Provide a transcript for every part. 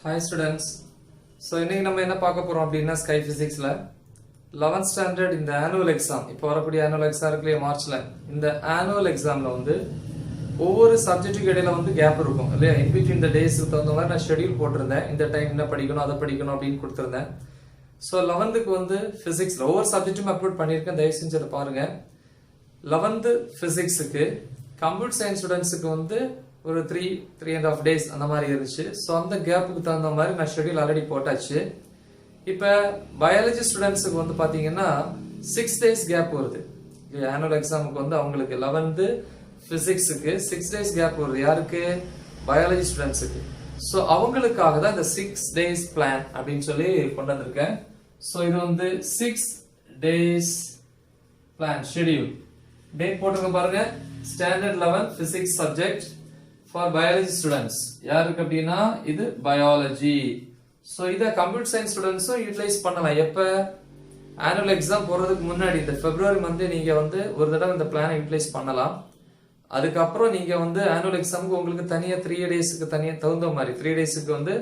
Hi students. So இன்னைக்கு நம்ம என்ன பார்க்க போறோம் அப்படினா Sky Physicsல 11th standard இந்த annual exam இப்போ வரக்கூடிய annual exam இருக்குல மார்ச்ல இந்த annual examல வந்து ஒவ்வொரு சப்ஜெக்ட்டுக்கு இடையில வந்து கேப் இருக்கும் இல்லையா in between the days தகுந்த மாதிரி நான் ஷெட்யூல் போட்டுருந்தேன் இந்த டைம் என்ன படிக்கணும் அதை படிக்கணும் அப்படினு கொடுத்திருந்தேன் சோ 11th க்கு வந்து physics ஒவ்வொரு சப்ஜெக்ட்டும் அப்லோட் பண்ணிருக்கேன் தயவு செஞ்சு அதை பாருங்க 11th physics க்கு கம்ப்யூட்டர் சயின்ஸ் ஸ்டூடண்ட்ஸ்க்கு வந்து ஒரு 3.5 days அந்த மாதிரி இருந்துச்சு சோ அந்த கேப்புக்கு தகுந்த மாதிரி நான் ஷெட்யூல் ஆல்ரெடி போட்டாச்சு இப்போ பயாலஜி ஸ்டூடண்ட்ஸ்க்கு வந்து பாத்தீங்கன்னா 6 days கேப் வருது ஆனுவல் எக்ஸாமுக்கு வந்து அவங்களுக்கு 11th பிசிக்ஸ்க்கு 6 days கேப் வருது யாருக்கு பயாலஜி ஸ்டூடண்ட்ஸ்க்கு சோ அவங்களுக்காக தான் இந்த 6 days பிளான் அப்படினு சொல்லி கொண்டு வந்திருக்கேன் சோ இது வந்து 6 days பிளான் ஷெட்யூல் டேட் போட்டுங்க பாருங்க standard 11 physics subject for biology students யாருக்கு அப்படினா இது biology சோ இத கம்ப்யூட்டர் சயின்ஸ் ஸ்டூடண்ட்ஸும் யூட்டிலைஸ் பண்ணலாம் எப்ப annual exam போறதுக்கு முன்னாடி இந்த February month நீங்க வந்து ஒரு தடவை இந்த பிளானை யூட்டிலைஸ் பண்ணலாம் அதுக்கு அப்புறம் நீங்க வந்து annual examக்கு உங்களுக்கு தனியா 3 daysக்கு தனியா தகுந்த மாதிரி 3 daysக்கு வந்து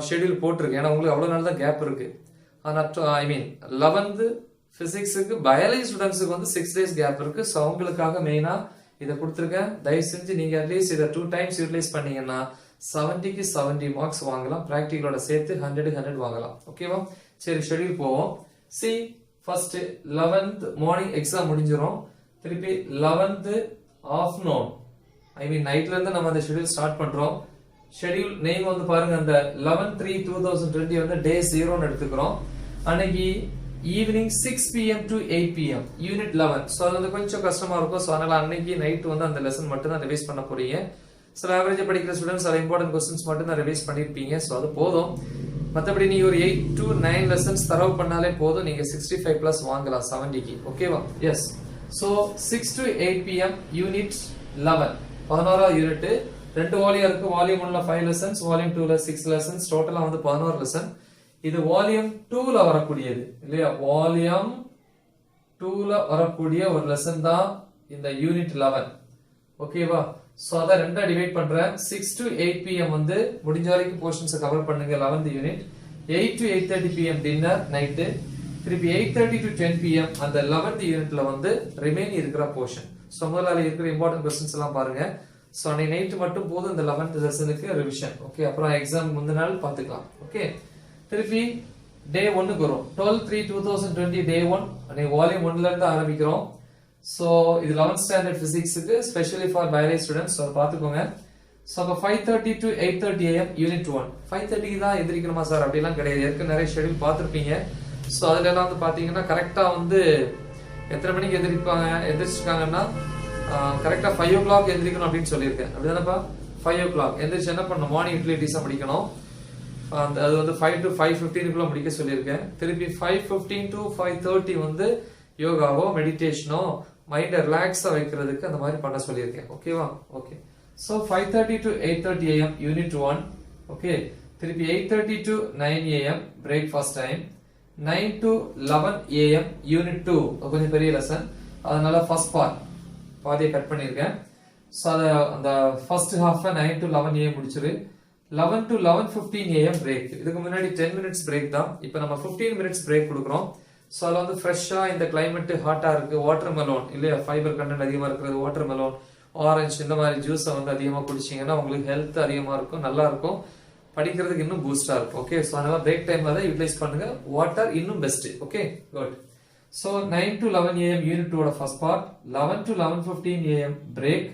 ஷெட்யூல் போட்டுருக்கு ஏனா உங்களுக்கு அவ்வளவு நாள் தான் கேப் இருக்கு ஆனா ஐ மீன் 11th பிசிக்ஸ்க்கு பயாலஜி ஸ்டூடண்ட்ஸ்க்கு வந்து 6 days கேப் இருக்கு சோ அவங்களுக்காக மெயினா இத கொடுத்திருக்கேன் தயவு செஞ்சு நீங்க அட்லீஸ்ட் இத 2 times யூட்டிலைஸ் பண்ணீங்கன்னா 70 க்கு 70 மார்க்ஸ் வாங்கலாம் பிராக்டிகலோட சேர்த்து 100 வாங்கலாம் ஓகேவா சரி ஷெட்யூல் போவோம் see first 11th morning exam முடிஞ்சிரும் திருப்பி 11th ஆஃப்டர்நூன் ஐ மீன் நைட்ல இருந்து நம்ம அந்த ஷெட்யூல் ஸ்டார்ட் பண்றோம் ஷெட்யூல் நேம் வந்து பாருங்க அந்த 11/3/2020 வந்து டே 0 ன்னு எடுத்துக்கிறோம் அன்னைக்கு evening 6 pm to 8 pm unit 11 so அது கொஞ்சம் கஷ்டமா இருக்கும் சோ அதனால அன்னைக்கு நைட் வந்து அந்த லெசன் மட்டும் தான் ரிவைஸ் பண்ண போறீங்க சோ ஆவரேஜ் படிக்கிற ஸ்டூடண்ட்ஸ் அத இம்பார்ட்டன்ட் क्वेश्चंस மட்டும் தான் ரிவைஸ் பண்ணிருப்பீங்க சோ அது போதும் மத்தபடி நீங்க ஒரு 8 to 9 லெசன்ஸ் தரவு பண்ணாலே போதும் நீங்க 65 பிளஸ் வாங்கலாம் 70 க்கு ஓகேவா yes so 6 to 8 pm unit 11 11வது யூனிட் ரெண்டு வால்யூம் இருக்கு வால்யூம் 1ல 5 லெசன்ஸ் வால்யூம் 2ல 6 லெசன்ஸ் டோட்டலா வந்து 11 லெசன் இது வால்யூம் 2ல வரக்கூடியது இல்லையா வால்யூம் 2ல வரக்கூடிய ஒரு லெசன் தான் இந்த யூனிட் 11 ஓகேவா சோ அத ரெண்டா டிவைட் பண்றேன் 6 to 8 pm வந்து முடிஞ்ச வரைக்கும் போர்ஷன்ஸ் கவர் பண்ணுங்க 11th unit 8 to 8:30 pm dinner night திருப்பி 8:30 to 10 pm அந்த 11th யூனிட்ல வந்து ரிமைன் இருக்கிற போர்ஷன் சோ முதல்ல இருக்கிற இம்பார்ட்டன்ட் क्वेश्चंस எல்லாம் பாருங்க சோ அன்னைக்கு நைட் மட்டும் போதும் இந்த 11th லெசனுக்கு ரிவிஷன் ஓகே அப்புறம் எக்ஸாம் முந்தின நாள் பாத்துக்கலாம் ஓகே திருப்பி டே 1 க்கு வரும் 12/3/2020 டே 1 அன்னைக்கு வால்யூம் 1ல இருந்து ஆரம்பிக்கிறோம் சோ இது 11th ஸ்டாண்டர்ட் பிசிக்ஸ்க்கு specially for biology students so பாத்துக்கோங்க சோ 5:30 to 8:30 am யூனிட் 1 5:30 க்கு தான் எந்திரிக்கணுமா சார் அப்படிலாம் கிடையாது ஏற்கனவே நிறைய ஷெட்யூல் பார்த்திருப்பீங்க சோ அதுல எல்லாம் வந்து பாத்தீங்கன்னா கரெக்ட்டா வந்து எத்தனை மணிக்கு எந்திரிச்சிருக்காங்கன்னா கரெக்ட்டா 5 o'clock எந்திரிக்கணும் அப்படினு சொல்லியிருக்கேன் அப்படிதானப்பா 5 o'clock எந்திரிச்சு என்ன பண்ணணும் மார்னிங் யூட்டிலிட்டிஸ் படிக்கணும் அது வந்து 5 to 5:15 குள்ள முடிக்க சொல்லியிருக்கேன் திருப்பி 5:15 to 5:30 வந்து யோகாவோ மெடிடேஷனோ மைண்ட ரிலாக்ஸா வைக்கிறதுக்கு அந்த மாதிரி பண்ண சொல்லியிருக்கேன் ஓகேவா okay so 5:30 to 8:30 am unit 1 okay திருப்பி 8:30 to 9 am breakfast time 9 to 11 am unit 2 கொஞ்சம் பெரிய லெசன் அதனால ஃபர்ஸ்ட் பார்ட் பாதியை கட் பண்ணிருக்கேன் சோ அந்த first half 9 to 11 am முடிச்சிரு 11 to 11:15 am break இதுக்கு முன்னாடி 10 minutes பிரேக் தான் இப்போ நம்ம 15 minutes பிரேக் கொடுக்கிறோம் சோ அது வந்து ஃப்ரெஷா இந்த கிளைமேட் ஹாட்டா இருக்கு வாட்டர் மெலோன் இல்லையா ஃபைபர் கண்டென்ட் அதிகமா இருக்குது வாட்டர் மெலோன் ஆரஞ்சு இந்த மாதிரி ஜூஸை வந்து அதிகமா குடிச்சீங்கன்னா உங்களுக்கு ஹெல்த் அதிகமா இருக்கும் நல்லா இருக்கும் படிக்கிறதுக்கு இன்னும் பூஸ்டா இருக்கும் ஓகே சோ அதனால பிரேக் டைம்ல தான் யூட்டிலைஸ் பண்ணுங்க வாட்டர் இன்னும் best okay good so 9 to 11 am unit 2 ஓட first part 11 to 11:15 am break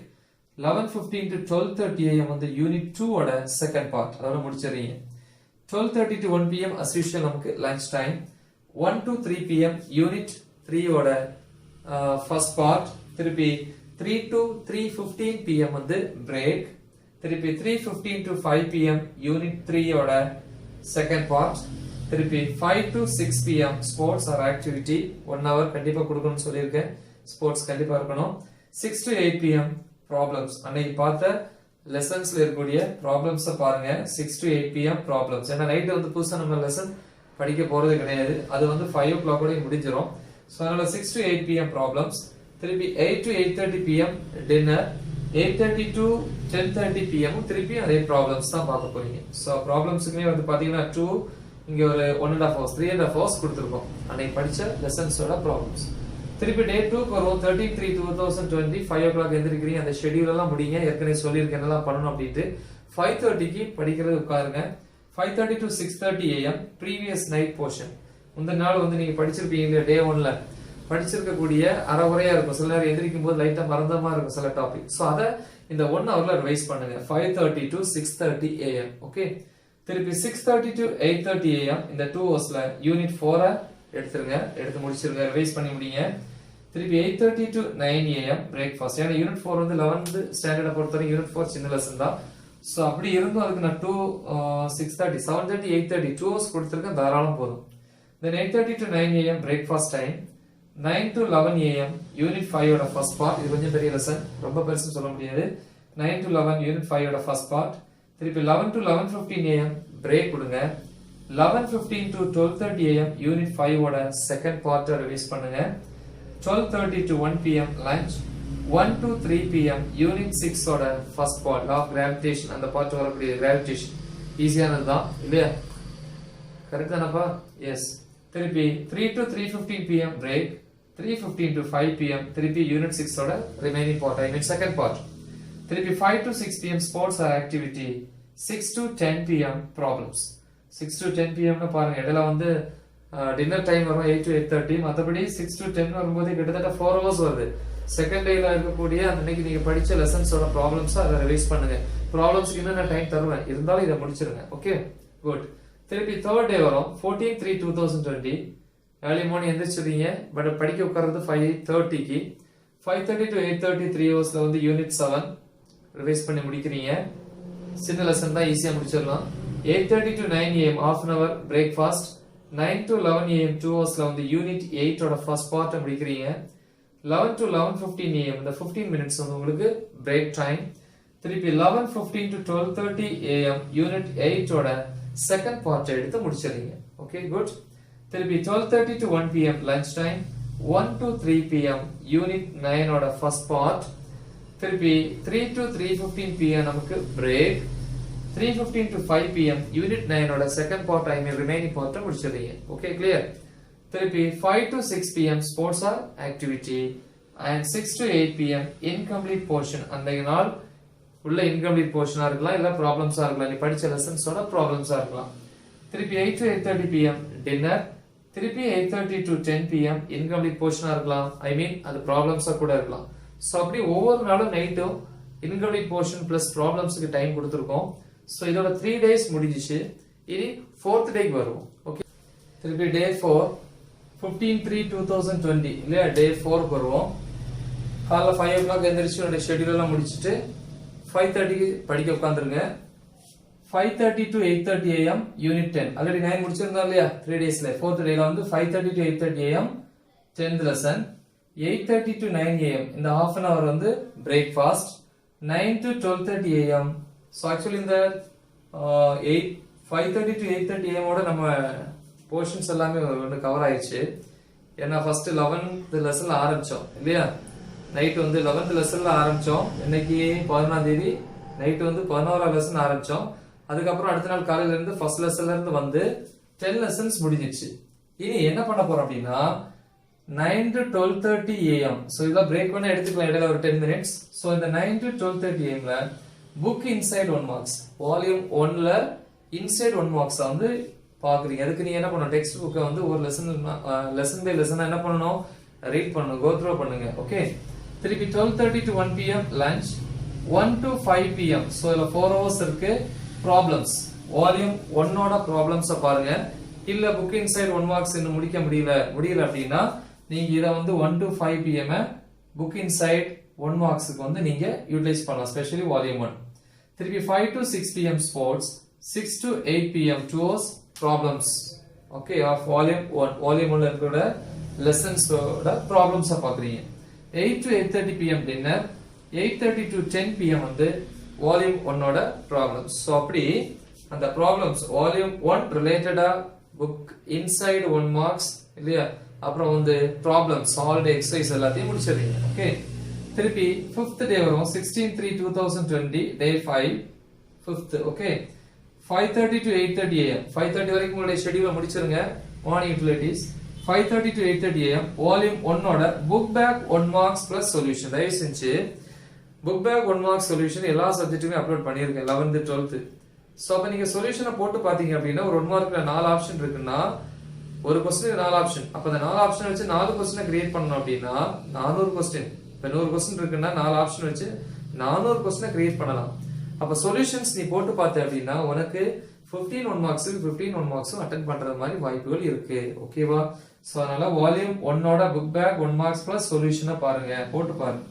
11:15 to 12:30 am வந்து யூனிட் 2 ஓட செகண்ட் பார்ட் அதோட முடிச்சிரீங்க 12:30 to 1 pm as usual நமக்கு lunch time 1 to 3 pm unit 3 ஓட ஃபர்ஸ்ட் பார்ட் திருப்பி 3 to 3:15 pm வந்து break திருப்பி 3:15 to 5 pm unit 3 ஓட செகண்ட் பார்ட் திருப்பி 5 to 6 pm sports or activity 1 hour கண்டிப்பா கொடுக்கணும்னு சொல்லியிருக்கேன் ஸ்போர்ட்ஸ் கண்டிப்பா இருக்கணும் 6 to 8 pm ப்ராப்ளம்ஸ் அன்னைக்கு பார்த்த லெசன்ஸ்ல இருக்கக்கூடிய ப்ராப்ளம்ஸ் பாருங்க 6 to 8 pm ப்ராப்ளம்ஸ் ஏன்னா நைட் வந்து புதுசா நம்ம லெசன் படிக்க போறது கிடையாது அது வந்து 5 o'clock ஓட முடிஞ்சிரும் சோ அதனால 6 to 8 pm ப்ராப்ளம்ஸ் திருப்பி 8 to 8:30 pm dinner 8:30 to 10:30 pm திருப்பி அதே ப்ராப்ளம்ஸ் தான் பார்க்க போறீங்க. சோ ப்ராப்ளம்ஸ்க்குமே வந்து பாத்தீங்கன்னா 2 இங்க ஒரு 1.5 hours 3.5 hours கொடுத்திருக்கோம் அன்னைக்கு படிச்ச லெசன்ஸோட ப்ராப்ளம்ஸ். திருப்பி டே 2 வரும் 13/3/2020 5 o'clock எந்திரிக்கிறீங்க. அந்த ஷெட்யூல் எல்லாம் முடிங்க. ஏற்கனவே சொல்லியிருக்கேன் என்னெல்லாம் பண்ணணும் அப்படின்ட்டு. 5:30க்கு படிக்கிறது உட்காருங்க. 5:30 to 6:30 am previous night portion. முந்தின நாள் வந்து நீங்க படிச்சிருப்பீங்க டே 1ல படிச்சிருக்கக்கூடிய அறகுறையா இருக்கும். சில நேரம் எந்திரிக்கும் போது லைட்டா மறந்தமா இருக்கும் சில டாபிக். சோ அத இந்த 1 hourல ரிவைஸ் பண்ணுங்க. 5:30 to 6:30 am. ஓகே. திருப்பி 6:30 to 8:30 am இந்த 2 ஹவர்ஸ்ல யூனிட் 4 எடுத்துருங்க. எடுத்து முடிச்சிருங்க. ரிவைஸ் பண்ணி முடிங்க. திருப்பி 8:30 to 9 am பிரேக்ஃபாஸ்ட். ஏன்னா யூனிட் 4 வந்து 11th ஸ்டாண்டர்ட பொறுத்தவரை யூனிட் 4 சின்ன லெசன் தான். சோ அப்படி இருந்தும் அதுக்கு நான் 2 6:30 7:30 8:30 2 hours கொடுத்திருக்கேன். தாராளம் போதும். Then 8:30 to 9 am breakfast time. 9 to 11 am unit 5 ஓட ஃபர்ஸ்ட் பார்ட். இது கொஞ்சம் பெரிய லெசன், ரொம்ப பெருசு சொல்ல முடியாது. 9 to 11 unit 5 ஓட ஃபர்ஸ்ட் பார்ட். திருப்பி 11 to 11:15 am பிரேக் கொடுங்க. 11:15 to 12:30 am unit 5 ஓட செகண்ட் பார்ட் ரிவைஸ் பண்ணுங்க. 12:30 to 1 pm lunch. 1 to 3 pm unit 6 ஓட first part law of gravitation. அந்த பார்ட் வரக்கூடிய gravitation ஈஸியானது தான் இல்லையா? கரெக்ட் தானப்பா? எஸ். திருப்பி 3 to 3:15 pm break. 3:15 to 5 pm திருப்பி யூனிட் 6 ஓட remaining part I mean second part. திருப்பி 5 to 6 pm sports or activity. 6 to 10 pm problems. 6 to 10 pm னு பாருங்க. இடையில வந்து டின்னர் டைம் வரும் 8 to 8:30. மத்தபடி 6 to 10 வரும்போது கிட்டத்தட்ட 4 hours வருது. செகண்ட் டேல இருக்கக்கூடிய அன்னைக்கு நீங்க படிச்ச லெசன்ஸோட ப்ராப்ளம்ஸ் அதை ரிவைஸ் பண்ணுங்க. ப்ராப்ளம்ஸ்க்கு இன்னும் நான் டைம் தருவேன். இருந்தாலும் இதை முடிச்சிருங்க. Okay good. திருப்பி தேர்ட் டே வரும் 14/3/2020. Early morning எந்திரிச்சிருவீங்க. பட் படிக்க உட்கார்றது 5:30க்கு. 5:30 to 8:30 3 ஹவர்ஸ்ல வந்து யூனிட் 7 ரிவைஸ் பண்ணி முடிக்கிறீங்க. சின்ன லெசன் தான், ஈஸியா முடிச்சிடலாம். 8:30 to 9 am half an hour breakfast. 9 to 11 am 2 ஹவர்ஸ்ல வந்து யூனிட் 8 ஓட ஃபர்ஸ்ட் பார்ட் முடிக்கிறீங்க. 11 to 11:15 am இந்த 15 minutes வந்து உங்களுக்கு பிரேக் டைம். திருப்பி 11:15 to 12:30 am யூனிட் 8 ஓட செகண்ட் பார்ட் எடுத்து முடிச்சிடுறீங்க. Okay good. திருப்பி 12:30 to 1 pm lunch time. 1 to 3 pm unit 9 ஓட ஃபர்ஸ்ட் பார்ட். திருப்பி 3 to 3:15 pm நமக்கு பிரேக். 3:15 to 5 pm யூனிட் 9 ஓட second part I mean remaining part முடிச்சிடுறீங்க. Okay clear. திருப்பி 5 to 6 pm sports or activity and 6 to 8 pm incomplete portion. அந்த நாள் உள்ள இன்கம்ப்ளீட் போர்ஷனா இருக்கலாம், இல்ல ப்ராப்ளம்ஸா இருக்கலாம். நீ படிச்ச லெசன்ஸோட ப்ராப்ளம்ஸா இருக்கலாம். திருப்பி 8 to 8:30 pm டின்னர். திருப்பி 8:30 to 10 pm இன்கம்ப்ளீட் போர்ஷனா இருக்கலாம், ஐ மீன் அது ப்ராப்ளம்ஸா கூட இருக்கலாம். சோ அப்படி ஒவ்வொரு நாளும் நைட்டும் இன்கம்ப்ளீட் போர்ஷன் பிளஸ் ப்ராப்ளம்ஸ்க்கு டைம் கொடுத்திருக்கோம். சோ இதோட 3 days முடிஞ்சிச்சு. இனி 4th டேக்கு வருவோம். ஓகே. திருப்பி டே 4 15/3/2020 இல்லையா? டே 4 வருவோம். காலைல 5 o'clock எந்திரிச்சு உடைய ஷெட்யூல் எல்லாம் முடிச்சிட்டு 5:30க்கு படிக்க உட்காந்துருங்க. 5:30 to 8:30 am யூனிட் 10 ஆல்ரெடி 9 முடிச்சிருந்தோம் இல்லையா? 3 daysல 4th டேல வந்து 5:30 to 8:30 am 10th lesson. 8:30 to 9 am இந்த half an hour வந்து breakfast. 9 to 12:30 am. So actually இந்த 5:30 to 8:30 am ஓட நம்ம போர்ஷன்ஸ் எல்லாமே வந்து கவர் ஆயிடுச்சு. ஏன்னா ஃபர்ஸ்ட் 11th லெசன்ல ஆரம்பிச்சோம் இல்லையா? நைட் வந்து 11th லெசன்ல ஆரம்பிச்சோம். இன்னைக்கு 11ஆம் தேதி நைட் வந்து 11ஆம் லெசன் ஆரம்பிச்சோம். அதுக்கப்புறம் அடுத்த நாள் காலையில இருந்து ஃபர்ஸ்ட் லெசன்ல இருந்து வந்து 10 லெசன்ஸ் முடிஞ்சிச்சு. இனி என்ன பண்ண போறோம் அப்படின்னா 9 to 12:30 am. சோ இத பிரேக் பண்ண எடுத்துக்கலாம் இடையில ஒரு 10 minutes. சோ இந்த 9 to 12:30 am ல புக் இன்சைட் 1 marks வால்யூம் 1ல இன்சைட் 1 marks வந்து பாக்குறீங்க. அதுக்கு நீங்க என்ன பண்ணணும், டெக்ஸ்ட் புக்கை வந்து ஒரு லெசன் பை லெசன் என்ன பண்ணணும், ரீட் பண்ணணும், கோ த்ரூ பண்ணுங்க. ஓகே. திருப்பி 12:30 to 1 pm lunch. 1 to 5 pm so இதுல 4 hours இருக்கு. ப்ராப்ளம்ஸ் வால்யூம் 1 ஓட ப்ராப்ளம்ஸ பாருங்க. இல்ல புக் இன்சைட் 1 marks இன்னும் முடிக்க முடியல அப்படின்னா நீங்க இத வந்து 1 to 5 pm புக் இன்சைட் 1 marksக்கு வந்து நீங்க யூட்டிலைஸ் பண்ணலாம், ஸ்பெஷலி வால்யூம் 1. திருப்பி 5 to 6 pm sports. 6 to 8 pm 2 hours problems. Okay of volume 1 volume 1ல இருக்கிற லெசன்ஸோட ப்ராப்ளம்ஸ பாக்குறீங்க. 8 to 8:30 pm dinner. 8:30 to 10 pm வந்து வால்யூம் 1 ஓட ப்ராப்ளம்ஸ். சோ அப்படி அந்த ப்ராப்ளம்ஸ் வால்யூம் 1 ரிலேட்டடா புக் இன்சைட் 1 marks இல்லையா? அப்புறம் வந்து ப்ராப்ளம்ஸ் சால்வ்ட் எக்ஸர்சைஸ் எல்லாத்தையும் முடிச்சிடுறீங்க. ஓகே. திருப்பி 5th டே வரும் 16/3/2020 day 5 5th okay 5:30 to 8:30 am 5:30 வரைக்கும் உங்களுடைய ஷெட்யூலை முடிச்சிருங்க morning utilities 5:30 to 8:30 am volume 1 ஓட book back 1 marks plus solution தயவு செஞ்சு புக் பேக் 1 மார்க்ஸ் சொல்யூஷன் எல்லா சப்ஜெக்ட்டுமே அப்லோட் பண்ணிருக்கேன் 11th 12th சோ அப்ப நீங்க சொல்யூஷனை போட்டு பாத்தீங்க அப்படின்னா ஒரு 1 மார்க்ல 4 ஆப்ஷன் இருக்குன்னா ஒரு क्वेश्चन 4 ஆப்ஷன் அப்ப அந்த 4 ஆப்ஷன் வச்சு 4 क्वेश्चन கிரியேட் பண்ணனும் அப்படினா 400 क्वेश्चन இப்ப 100 क्वेश्चन இருக்குன்னா 4 ஆப்ஷன் வச்சு 400 क्वेश्चन கிரியேட் பண்ணலாம் அப்ப சொல்யூஷன்ஸ் நீ போட்டு பார்த்த அப்படினா உனக்கு 15 1 மார்க்ஸ் 15 1 மார்க்ஸும் அட்டெண்ட் பண்றது மாதிரி வாய்ப்புகள் இருக்கு ஓகேவா சோ அதனால வால்யூம் 1 ஓட புக் பேக் 1 மார்க்ஸ் பிளஸ் சொல்யூஷனை பாருங்க போட்டு பாருங்க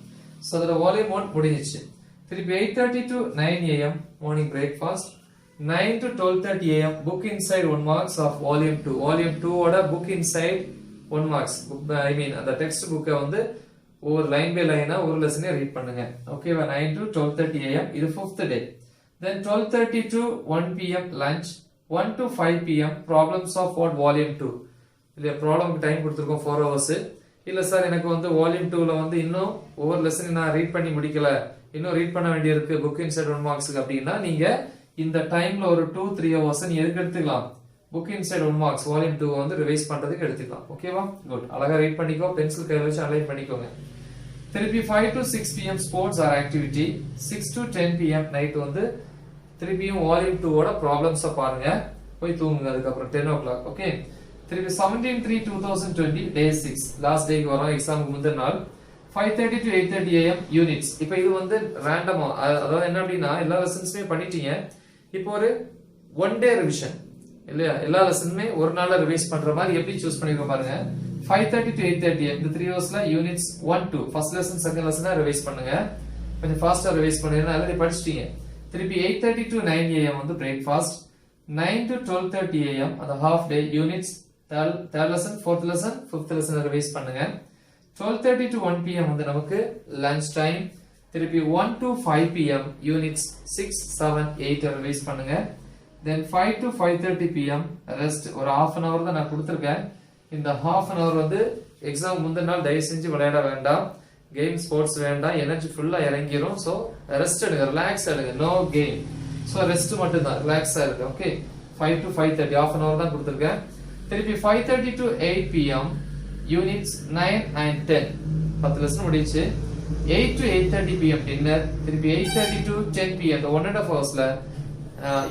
சோ அதோட வால்யூம் 1 முடிஞ்சிச்சு திருப்பி 8:30 to 9 am morning breakfast 9 to 12:30 am book inside 1 marks of volume 2 volume 2 ஓட book inside 1 marks I mean அந்த டெக்ஸ்ட் புக்கை வந்து ஒரு லைன் பை லைனா ஒரு லெசனே ரீட் பண்ணுங்க ஓகேவா 9 to 12:30 am இது 5th day then 12:30 to 1 pm lunch 1 to 5 pm problems of what volume 2 இல்ல ப்ராப்ளம்க்கு டைம் கொடுத்திருக்கோம் 4 hours இல்ல சார் எனக்கு வந்து வால்யூம் 2 ல வந்து இன்னும் ஒவ்வொரு லெசன் நான் ரீட் பண்ணி முடிக்கல இன்னும் ரீட் பண்ண வேண்டியிருக்கு book inside 1 marks அப்படினா நீங்க இந்த டைம்ல ஒரு 2-3 hours நீ எதுக்கு எடுத்துக்கலாம் book inside 1 marks volume 2 வந்து ரிவைஸ் பண்றதுக்கு எடுத்துக்கலாம் ஓகேவா குட் அழகா ரீட் பண்ணிக்கோ பென்சில் கையில வச்சு அலைன் பண்ணிக்கோங்க திருப்பி 5 to 6 pm sports or activity 6 to 10 pm night வந்து திருப்பியும் வால்யூம் 2 ஓட ப்ராப்ளம்ஸ் பாருங்க போய் தூங்குங்க அதுக்கு அப்புறம் 10 o'clock ஓகே திருப்பி 17/3/2020 day 6 லாஸ்ட் டேக்கு வரோம் எக்ஸாமுக்கு முந்தின நாள் 5:30 to 8:30 am யூனிட்ஸ் இப்போ இது வந்து ரேண்டமா அதாவது என்ன அப்படினா எல்லா லெசன்ஸ்மே பண்ணிட்டீங்க இப்போ ஒரு 1 day ரிவிஷன் இல்லையா எல்லா லெசனுமே ஒரு நாள்ல ரிவைஸ் பண்ற மாதிரி எப்படி சூஸ் பண்ணிருக்கோம் பாருங்க 5:30 to 8:30 இந்த 3 ஹவர்ஸ்ல யூனிட்ஸ் 1 2 ஃபர்ஸ்ட் லெசன் செகண்ட் லெசனை ரிவைஸ் பண்ணுங்க கொஞ்சம் ஃபாஸ்டா ரிவைஸ் பண்ணுங்க ஆல்ரெடி படிச்சிட்டீங்க திருப்பி 8:30 to 9 am வந்து பிரேக்ஃபாஸ்ட் 9 to 12:30 am அந்த half day units third lesson fourth lesson fifth lesson revise பண்ணுங்க 12:30 to 1 pm வந்து நமக்கு லஞ்ச் டைம் திருப்பி 1 to 5 pm யூனிட்ஸ் 6 7 8 ரிவைஸ் பண்ணுங்க then 5 to 5:30 pm ரெஸ்ட் ஒரு half an hour தான் நான் கொடுத்திருக்கேன் இந்த half an hour வந்து எக்ஸாம் முந்தின நாள் தயவு செஞ்சு விளையாட வேண்டாம் கேம் ஸ்போர்ட்ஸ் வேண்டாம் எனர்ஜி ஃபுல்லா இறங்கிரும் சோ ரெஸ்ட் எடுங்க ரிலாக்ஸ் எடுங்க நோ கேம் சோ ரெஸ்ட் மட்டும் தான் ரிலாக்ஸா இருக்கு okay 5 to 5:30 half an hour தான் கொடுத்திருக்கேன் திருப்பி 5:30 to 8 pm units 9 and 10 10 lesson முடிச்சு 8 to 8:30 pm டின்னர் திருப்பி 8:30 to 10 pm the 1.5 ஹவர்ஸ்ல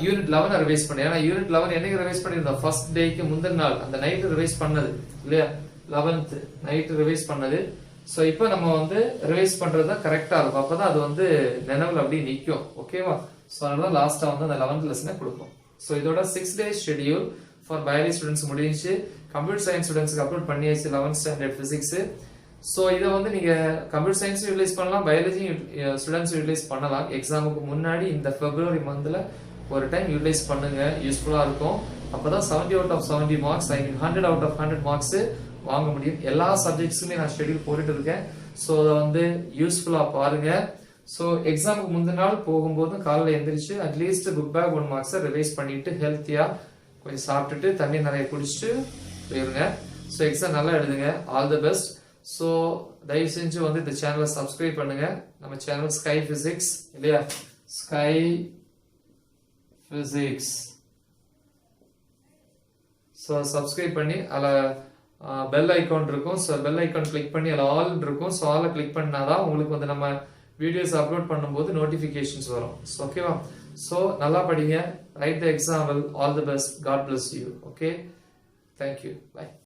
unit 11 revise பண்ணேன் ஏன்னா யூனிட் 11 என்னைக்கு ரிவைஸ் பண்ணிருந்தோம் ஃபர்ஸ்ட் டேக்கு முந்தின நாள் அந்த நைட் ரிவைஸ் பண்ணது இல்லையா 11th நைட் ரிவைஸ் பண்ணது சோ இப்போ நம்ம வந்து ரிவைஸ் பண்றது கரெக்ட்டா இருக்கும் அப்பதான் அது வந்து நினைவுல அப்படியே நிக்கும் ஓகேவா சோ அதனால லாஸ்டா வந்து அந்த 11th லெசனை கொடுப்போம் சோ இதோட 6 days schedule for biology students முடிஞ்சு கம்ப்யூட்டர் சயின்ஸ் ஸ்டூடண்ட்ஸ்க்கு அப்லோட் பண்ணியாச்சு 11th standard physics சோ இத வந்து நீங்க கம்ப்யூட்டர் சயின்ஸ் யூட்டிலைஸ் பண்ணலாம் பயாலஜி ஸ்டூடண்ட்ஸ் யூட்டிலைஸ் பண்ணலாம் எக்ஸாமுக்கு முன்னாடி இந்த February monthல ஒரு டைம் யூட்டிலைஸ் பண்ணுங்க யூஸ்ஃபுல்லா இருக்கும் அப்பதான் 70 out of 70 marks I mean 100 out of 100 marks வாங்க முடியும் எல்லா சப்ஜெக்ட்ஸ்க்குமே நான் ஷெட்யூல் போட்டுட்டு இருக்கேன் சோ அத வந்து யூஸ்ஃபுல்லா பாருங்க சோ எக்ஸாமுக்கு முந்தின நாள் போகும்போது காலையில எந்திரிச்சு at least book back 1 marks revise பண்ணிட்டு ஹெல்த்தியா கொஞ்சம் சாப்பிட்டுட்டு தண்ணி நிறைய குடிச்சிட்டு போயிருங்க சோ எக்ஸாம் நல்லா எழுதுங்க ஆல் தி பெஸ்ட் சோ தயவு செஞ்சு வந்து இந்த சேனலை சப்ஸ்கிரைப் பண்ணுங்க நம்ம சேனல் ஸ்கை பிசிக்ஸ் இல்லையா ஸ்கை பிசிக்ஸ் சோ சப்ஸ்கிரைப் பண்ணி அல பெல் ஐகான் இருக்கும் சோ பெல் ஐகான் கிளிக் பண்ணி அதுல ஆல் இருக்கும் சோ ஆல கிளிக் பண்ணாதான் உங்களுக்கு வந்து நம்ம வீடியோஸ் அப்லோட் பண்ணும்போது நோட்டிபிகேஷன்ஸ் வரும் ஓகேவா சோ நல்லா படிங்க write the example all the best God bless you okay thank you bye